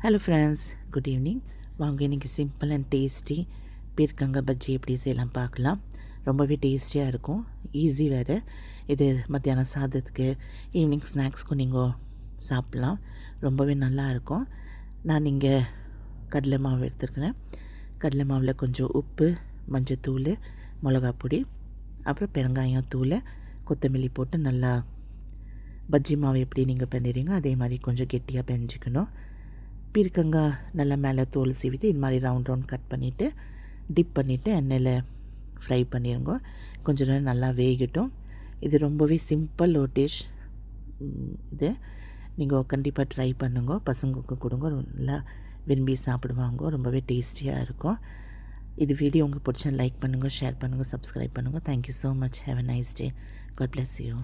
Hello friends, good evening. வாங்க இன்றைக்கி simple and tasty பீர்க்கங்காய் பஜ்ஜி எப்படி செய்யலாம் பார்க்கலாம். ரொம்பவே டேஸ்டியாக இருக்கும், ஈஸி வேறு. இது மத்தியானம் சாதத்துக்கு, ஈவினிங் ஸ்நாக்ஸ்க்கும் நீங்கள் சாப்பிட்லாம். ரொம்பவே நல்லாயிருக்கும். நான் இங்கே கடலை மாவு எடுத்துருக்கிறேன். கடலை மாவில் கொஞ்சம் உப்பு, மஞ்சத்தூள், மிளகாப் பொடி, அப்புறம் பெருங்காயம் தூள், கொத்தமல்லி போட்டு நல்லா பஜ்ஜி மாவு எப்படி நீங்கள் பண்ணிடுறீங்க அதே மாதிரி கொஞ்சம் கெட்டியாக பெஞ்சிக்கணும். பீர்க்கங்காய் நல்லா மேலே தோல் சீவிட்டு இது மாதிரி ரவுண்ட் கட் பண்ணிவிட்டு டிப் பண்ணிவிட்டு எண்ணெயில் ஃப்ரை பண்ணிடுங்க. கொஞ்சம் நேரம் நல்லா வேகட்டும். இது ரொம்பவே சிம்பிள் ஒரு டிஷ். இது நீங்கள் கண்டிப்பாக ட்ரை பண்ணுங்க. பசங்களுக்கு கொடுங்க, நல்லா விரும்பி சாப்பிடுவாங்க. ரொம்பவே டேஸ்டியாக இருக்கும். இது வீடியோ உங்களுக்கு பிடிச்சா லைக் பண்ணுங்கள், ஷேர் பண்ணுங்கள், சப்ஸ்கிரைப் பண்ணுங்கள். Thank you so much. Have a nice day. God bless you.